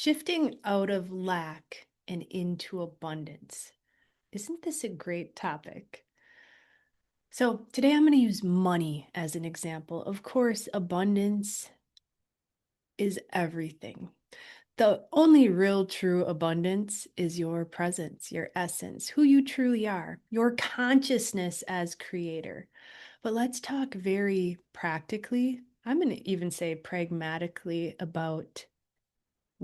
Shifting out of lack and into abundance. Isn't this a great topic? So, today I'm going to use money as an example. Of course, abundance is everything. The only real true abundance is your presence, your essence, who you truly are, your consciousness as creator. But let's talk very practically. I'm going to even say pragmatically about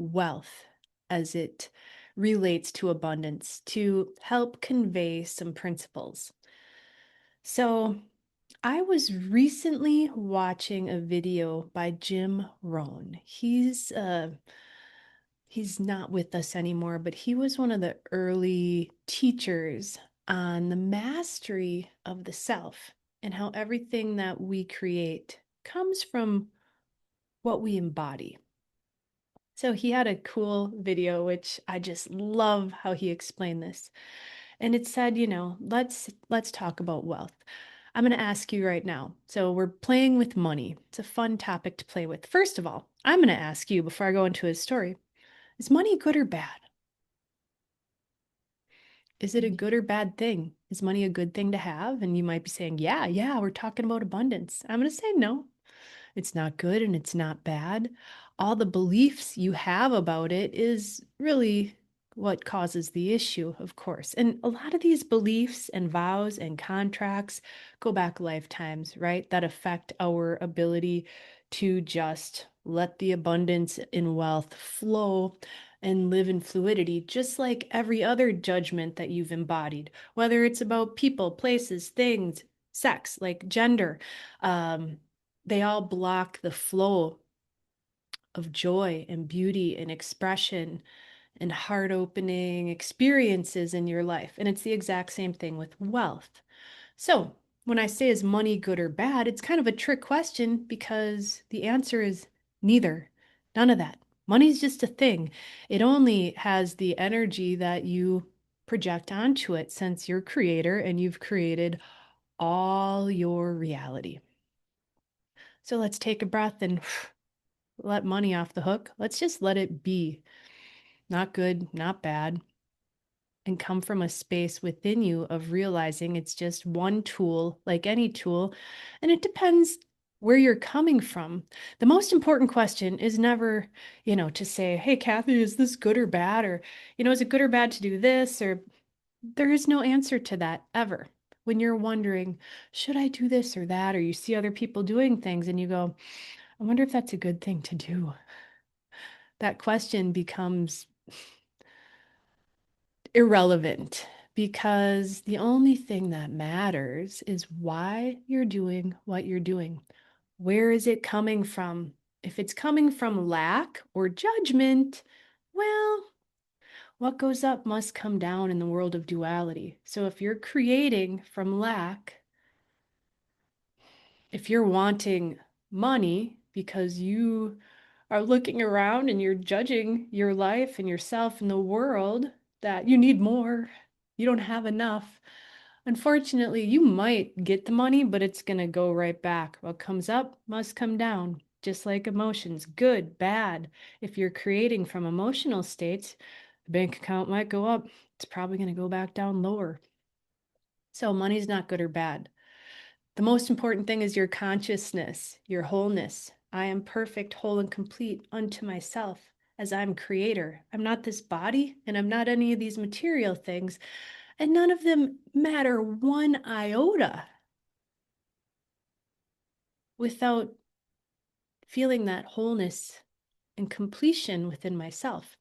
wealth as it relates to abundance to help convey some principles. So, I was recently watching a video by Jim Rohn. He's not with us anymore, but he was one of the early teachers on the mastery of the self and how everything that we create comes from what we embody. So he had a cool video, which I just love how he explained this. And it said, let's talk about wealth. I'm going to ask you right now. So we're playing with money. It's a fun topic to play with. First of all, I'm going to ask you before I go into his story, is money good or bad? Is it a good or bad thing? Is money a good thing to have? And you might be saying, yeah, we're talking about abundance. I'm going to say no. It's not good and it's not bad. All the beliefs you have about it is really what causes the issue, of course. And a lot of these beliefs and vows and contracts go back lifetimes, right? That affect our ability to just let the abundance in wealth flow and live in fluidity, just like every other judgment that you've embodied, whether it's about people, places, things, sex, like gender. They all block the flow of joy and beauty and expression and heart opening experiences in your life. And it's the exact same thing with wealth. So, when I say is money good or bad, it's kind of a trick question because the answer is neither. None of that. Money's just a thing. It only has the energy that you project onto it since you're creator and you've created all your reality. So let's take a breath and let money off the hook. Let's just let it be. Not good, not bad. And come from a space within you of realizing it's just one tool, like any tool. And it depends where you're coming from. The most important question is never, to say, hey, Kathy, is this good or bad? Or, is it good or bad to do this? Or there is no answer to that ever. When you're wondering, should I do this or that? Or you see other people doing things and you go, I wonder if that's a good thing to do. That question becomes irrelevant because the only thing that matters is why you're doing what you're doing. Where is it coming from? If it's coming from lack or judgment, well, what goes up must come down in the world of duality. So if you're creating from lack, if you're wanting money because you are looking around and you're judging your life and yourself and the world that you need more, you don't have enough. Unfortunately, you might get the money, but it's going to go right back. What comes up must come down, just like emotions, good, bad. If you're creating from emotional states, the bank account might go up. It's probably going to go back down lower. So money's not good or bad. The most important thing is your consciousness, your wholeness. I am perfect, whole, and complete unto myself as I'm creator. I'm not this body and I'm not any of these material things, and none of them matter one iota without feeling that wholeness and completion within myself.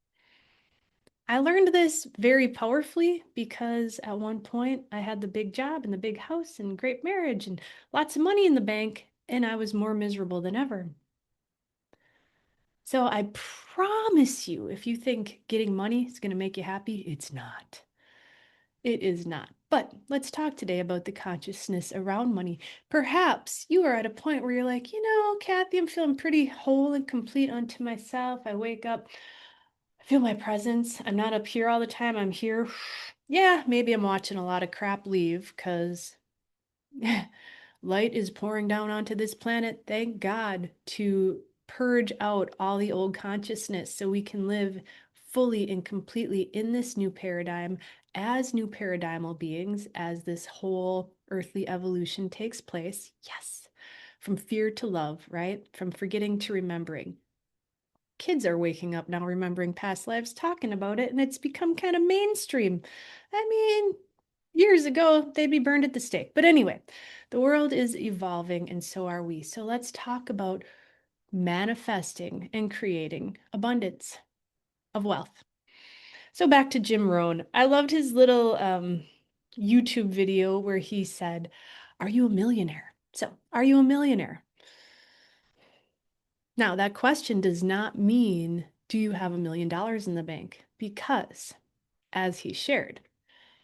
I learned this very powerfully because at one point I had the big job and the big house and great marriage and lots of money in the bank, and I was more miserable than ever. So I promise you, if you think getting money is going to make you happy, it's not. It is not. But let's talk today about the consciousness around money. Perhaps you are at a point where you're like, Kathy, I'm feeling pretty whole and complete unto myself. I wake up, I feel my presence. I'm not up here all the time. I'm here. Yeah, maybe I'm watching a lot of crap leave because light is pouring down onto this planet, thank God, to purge out all the old consciousness so we can live fully and completely in this new paradigm as new paradigmal beings as this whole earthly evolution takes place. Yes. From fear to love, right? From forgetting to remembering. Kids are waking up now, remembering past lives, talking about it, and it's become kind of mainstream. I mean, years ago, they'd be burned at the stake. But anyway, the world is evolving, and so are we. So let's talk about manifesting and creating abundance of wealth. So back to Jim Rohn. I loved his little YouTube video where he said, "Are you a millionaire?" So, are you a millionaire? Now, that question does not mean, do you have $1 million in the bank? Because, as he shared,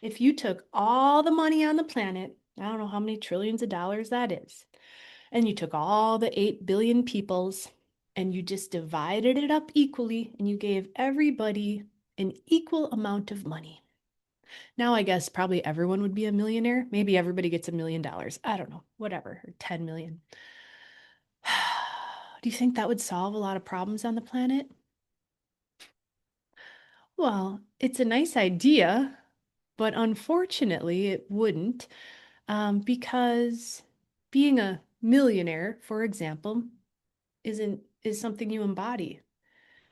if you took all the money on the planet, I don't know how many trillions of dollars that is, and you took all the 8 billion peoples and you just divided it up equally and you gave everybody an equal amount of money. Now, I guess probably everyone would be a millionaire. Maybe everybody gets $1 million. I don't know, whatever, or 10 million. Do you think that would solve a lot of problems on the planet? Well, it's a nice idea, but unfortunately, it wouldn't, because being a millionaire, for example, is something you embody.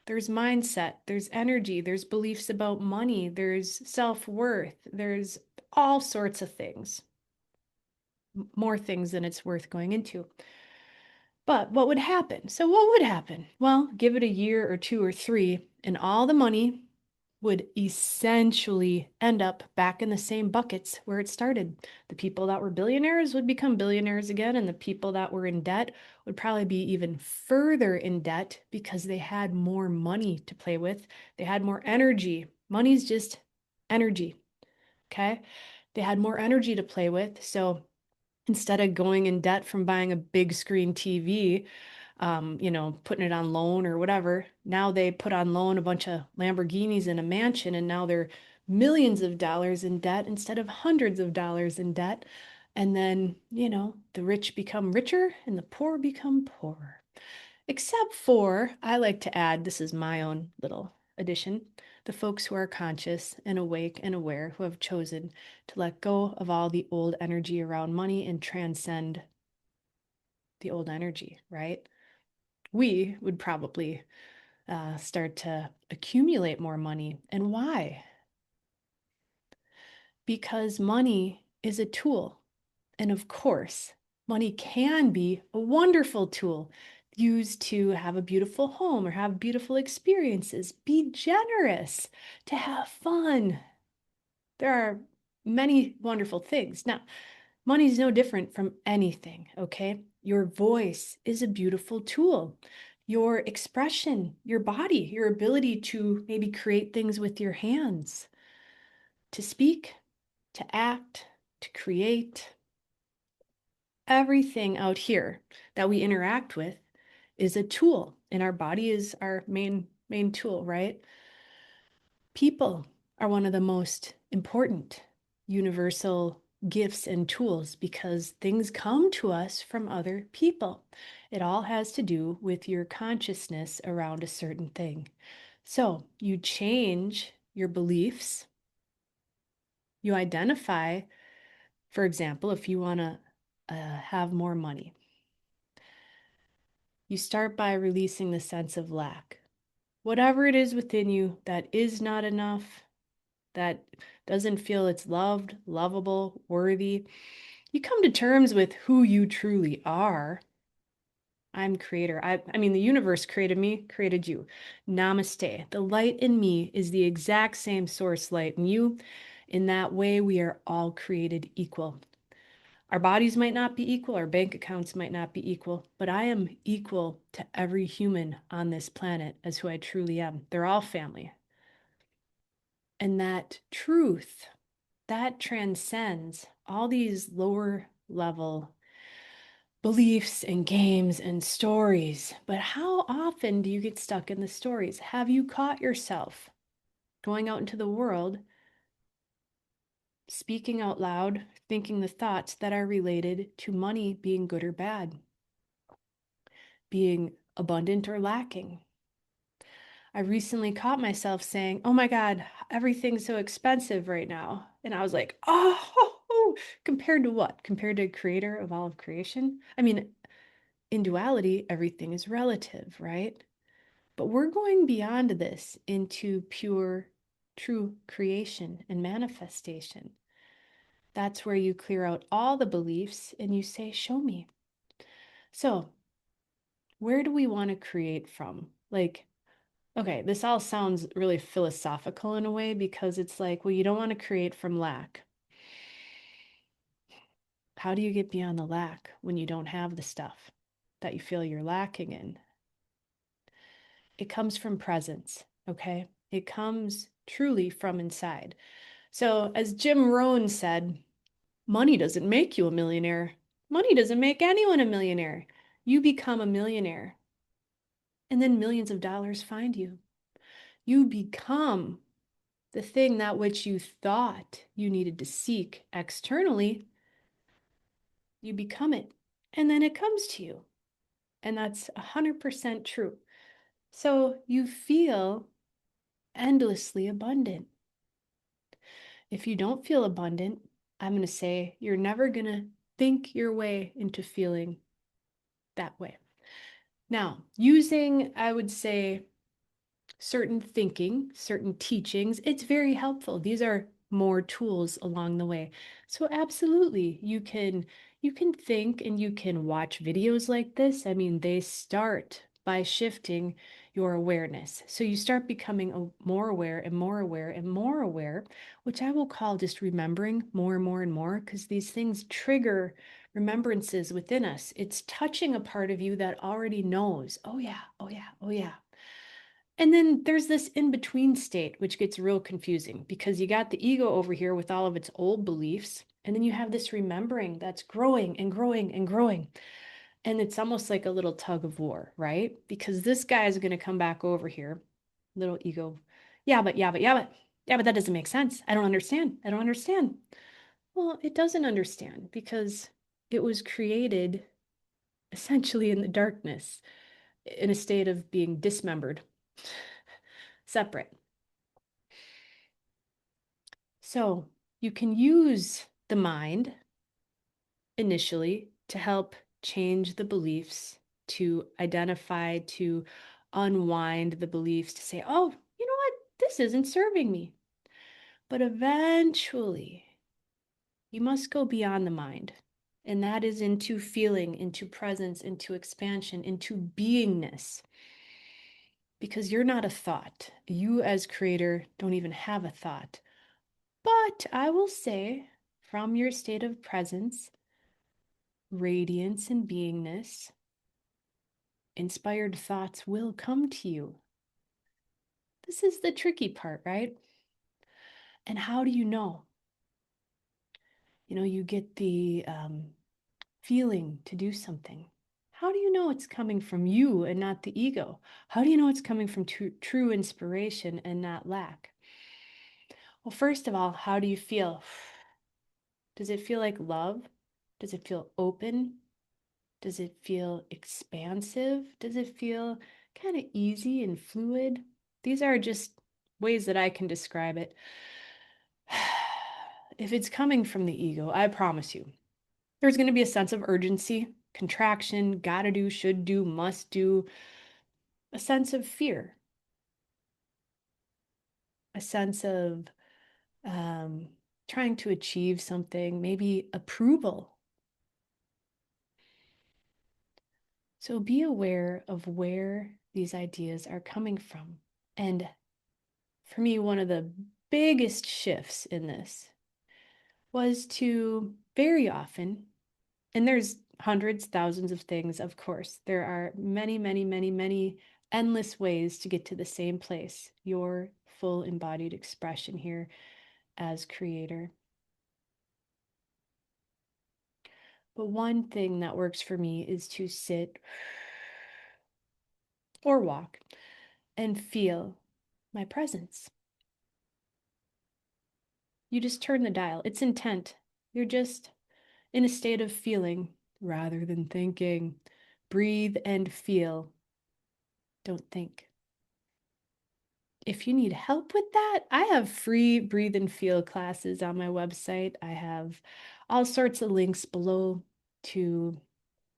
There's mindset, there's energy, there's beliefs about money, there's self-worth, there's all sorts of things, more things than it's worth going into. But what would happen? So what would happen? Well, give it a year or two or three, and all the money would essentially end up back in the same buckets where it started. The people that were billionaires would become billionaires again, and the people that were in debt would probably be even further in debt because they had more money to play with. They had more energy. Money's just energy, okay? They had more energy to play with. So instead of going in debt from buying a big screen TV, putting it on loan or whatever. Now they put on loan a bunch of Lamborghinis in a mansion, and now they're millions of dollars in debt instead of hundreds of dollars in debt. And then, the rich become richer and the poor become poorer. Except for, I like to add, this is my own little addition, the folks who are conscious and awake and aware who have chosen to let go of all the old energy around money and transcend the old energy, right? We would probably start to accumulate more money. And why? Because money is a tool. And of course, money can be a wonderful tool used to have a beautiful home or have beautiful experiences, be generous, to have fun. There are many wonderful things. Now, money is no different from anything, okay? Your voice is a beautiful tool. Your expression, your body, your ability to maybe create things with your hands, to speak, to act, to create, everything out here that we interact with is a tool, and our body is our main tool, right? People are one of the most important universal gifts and tools because things come to us from other people. It all has to do with your consciousness around a certain thing. So you change your beliefs, you identify, for example, if you want to have more money, you start by releasing the sense of lack. Whatever it is within you that is not enough, that doesn't feel it's loved, lovable, worthy, you come to terms with who you truly are. I'm creator. I mean, the universe created me, created you. Namaste. The light in me is the exact same source light in you. In that way, we are all created equal. Our bodies might not be equal, our bank accounts might not be equal, but I am equal to every human on this planet as who I truly am. They're all family. And that truth, that transcends all these lower level beliefs and games and stories. But how often do you get stuck in the stories? Have you caught yourself going out into the world, speaking out loud, thinking the thoughts that are related to money being good or bad, being abundant or lacking. I recently caught myself saying, "Oh my God, everything's so expensive right now." And I was like, "Oh, compared to what? Compared to creator of all of creation?" I mean, in duality, everything is relative, right? But we're going beyond this into pure, true creation and manifestation. That's where you clear out all the beliefs and you say, "Show me." So, where do we want to create from? Like, okay, this all sounds really philosophical in a way because it's like, well, you don't want to create from lack. How do you get beyond the lack when you don't have the stuff that you feel you're lacking in? It comes from presence, okay? It comes truly from inside. So, as Jim Rohn said, money doesn't make you a millionaire. Money doesn't make anyone a millionaire. You become a millionaire, and then millions of dollars find you. You become the thing that which you thought you needed to seek externally, you become it, and then it comes to you. And that's 100% true. So you feel endlessly abundant. If you don't feel abundant, I'm going to say you're never going to think your way into feeling that way. Now, using, I would say, certain thinking, certain teachings, it's very helpful. These are more tools along the way. So absolutely, you can think and you can watch videos like this. I mean, they start by shifting your awareness. So you start becoming more aware and more aware and more aware, which I will call just remembering more and more and more, because these things trigger remembrances within us. It's touching a part of you that already knows, oh yeah, oh yeah, oh yeah. And then there's this in-between state, which gets real confusing because you got the ego over here with all of its old beliefs, and then you have this remembering that's growing and growing and growing. And it's almost like a little tug of war, right? Because this guy is going to come back over here, little ego. Yeah, but that doesn't make sense. I don't understand. I don't understand. Well, it doesn't understand because it was created essentially in the darkness, in a state of being dismembered, separate. So you can use the mind initially to help change the beliefs, to identify, to unwind the beliefs, to say, oh, you know what? This isn't serving me. But eventually, you must go beyond the mind. And that is into feeling, into presence, into expansion, into beingness. Because you're not a thought. You, as creator, don't even have a thought. But I will say, from your state of presence, radiance, and beingness, inspired thoughts will come to you. This is the tricky part, right? And how do you know? You get the feeling to do something. How do you know it's coming from you and not the ego? How do you know it's coming from true inspiration and not lack? Well, first of all, how do you feel? Does it feel like love? Does it feel open? Does it feel expansive? Does it feel kind of easy and fluid? These are just ways that I can describe it. If it's coming from the ego, I promise you, there's going to be a sense of urgency, contraction, gotta do, should do, must do, a sense of fear, a sense of um, trying to achieve something, maybe approval. So be aware of where these ideas are coming from. And for me, one of the biggest shifts in this was to very often, and there's hundreds, thousands of things, of course. There are many, many, many, many endless ways to get to the same place, your full embodied expression here as creator. But one thing that works for me is to sit or walk and feel my presence. You just turn the dial. It's intent. You're just in a state of feeling rather than thinking. Breathe and feel. Don't think. If you need help with that, I have free breathe and feel classes on my website. I have all sorts of links below to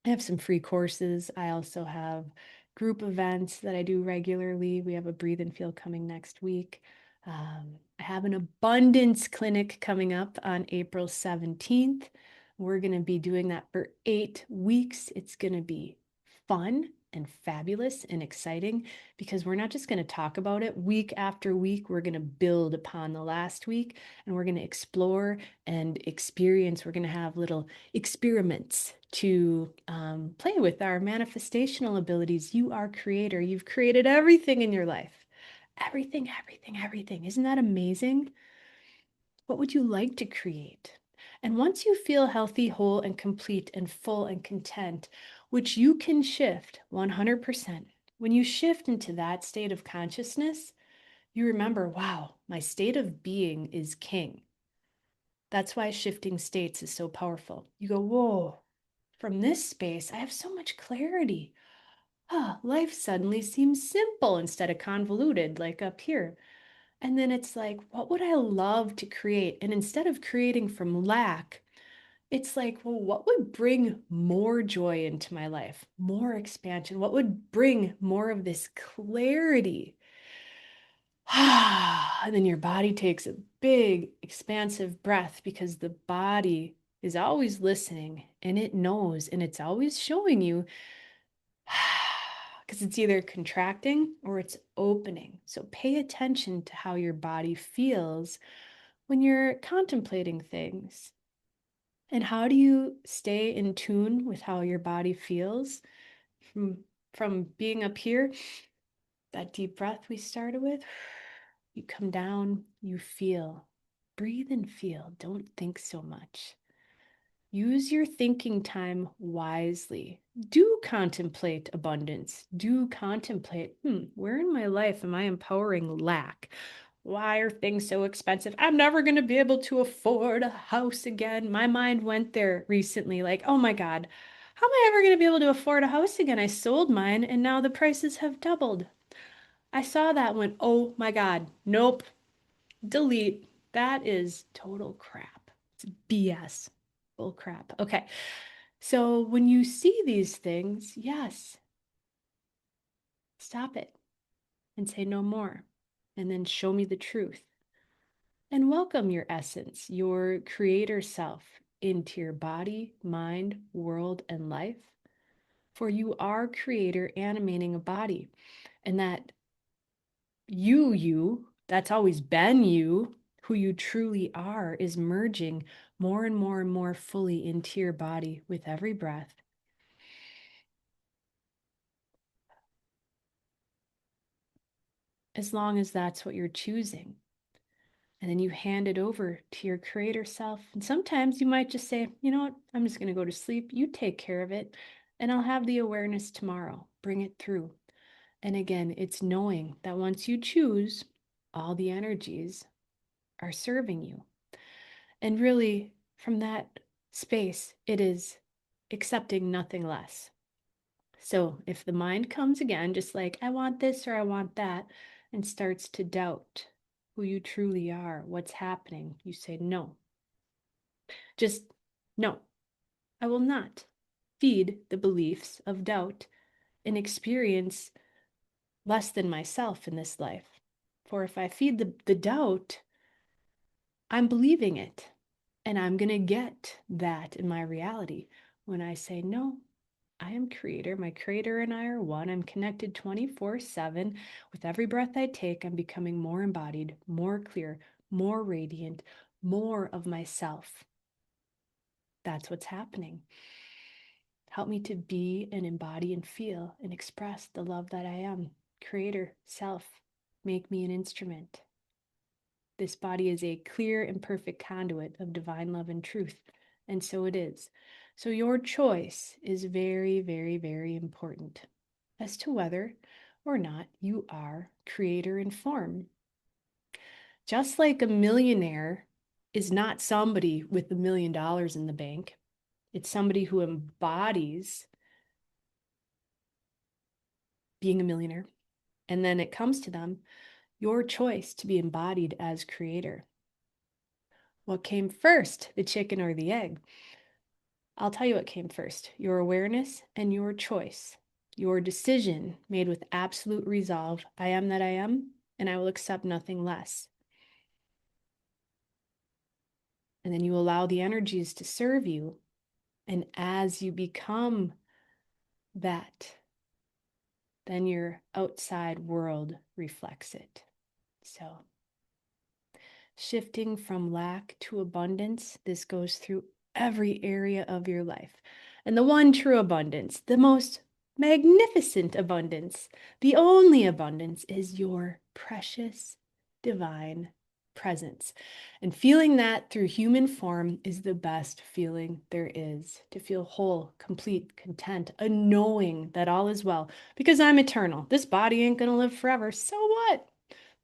I have some free courses. I also have group events that I do regularly. We have a breathe and feel coming next week. I have an abundance clinic coming up on April 17th. We're going to be doing that for 8 weeks. It's going to be fun and fabulous and exciting because we're not just going to talk about it week after week. We're going to build upon the last week and we're going to explore and experience. We're going to have little experiments to play with our manifestational abilities. You are creator. You've created everything in your life. Everything, everything, everything. Isn't that amazing? What would you like to create? And once you feel healthy, whole, and complete, and full and content, which you can shift 100%, when you shift into that state of consciousness, you remember, wow, my state of being is king. That's why shifting states is so powerful. You go, whoa, from this space, I have so much clarity. Life suddenly seems simple instead of convoluted, like up here. And then it's like, what would I love to create? And instead of creating from lack, it's like, well, what would bring more joy into my life, more expansion? What would bring more of this clarity? And then your body takes a big, expansive breath because the body is always listening and it knows and it's always showing you because it's either contracting or it's opening. So pay attention to how your body feels when you're contemplating things. And how do you stay in tune with how your body feels from being up here? That deep breath we started with, you come down, you feel. Breathe and feel. Don't think so much. Use your thinking time wisely. Do contemplate abundance. Do contemplate, where in my life am I empowering lack? Why are things so expensive? I'm never going to be able to afford a house again. My mind went there recently, like, oh my God, how am I ever going to be able to afford a house again? I sold mine and now the prices have doubled. I saw that one. Oh my God. Nope. Delete. That is total crap. It's BS. Bull crap. Okay. So when you see these things, yes, stop it and say no more. And then show me the truth. And welcome your essence, your creator self into your body, mind, world, and life. For you are creator animating a body. And that that's always been you, who you truly are, is merging more and more and more fully into your body with every breath. As long as that's what you're choosing. And then you hand it over to your creator self. And sometimes you might just say, you know what, I'm just going to go to sleep. You take care of it. And I'll have the awareness tomorrow. Bring it through. And again, it's knowing that once you choose, all the energies are serving you. And really, from that space, it is accepting nothing less. So if the mind comes again, just like, I want this or I want that, and starts to doubt who you truly are, what's happening, you say, no. Just no, I will not feed the beliefs of doubt and experience less than myself in this life. For if I feed the doubt, I'm believing it. And I'm going to get that in my reality when I say, no, I am creator. My creator and I are one. I'm connected 24/7. With every breath I take, I'm becoming more embodied, more clear, more radiant, more of myself. That's what's happening. Help me to be and embody and feel and express the love that I am. Creator, self, make me an instrument. This body is a clear and perfect conduit of divine love and truth. And so it is. So your choice is very, very, very important as to whether or not you are creator in form. Just like a millionaire is not somebody with $1 million in the bank, it's somebody who embodies being a millionaire. And then it comes to them, your choice to be embodied as creator. What came first, the chicken or the egg? I'll tell you what came first, your awareness and your choice, your decision made with absolute resolve. I am that I am, and I will accept nothing less. And then you allow the energies to serve you. And as you become that, then your outside world reflects it. So, shifting from lack to abundance, this goes through every area of your life. And the one true abundance, the most magnificent abundance, the only abundance is your precious divine presence. And feeling that through human form is the best feeling there is. To feel whole, complete, content, a knowing that all is well. Because I'm eternal. This body ain't going to live forever. So what?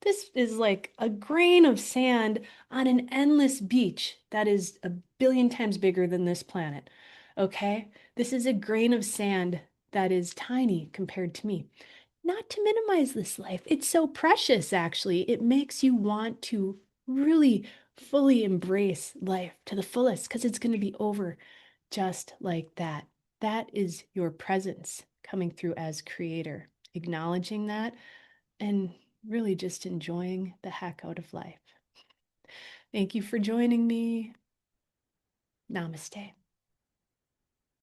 This is like a grain of sand on an endless beach that is a billion times bigger than this planet. Okay? This is a grain of sand that is tiny compared to me. Not to minimize this life. It's so precious, actually. It makes you want to really fully embrace life to the fullest because it's going to be over just like that. That is your presence coming through as creator, acknowledging that and really just enjoying the heck out of life. Thank you for joining me. Namaste.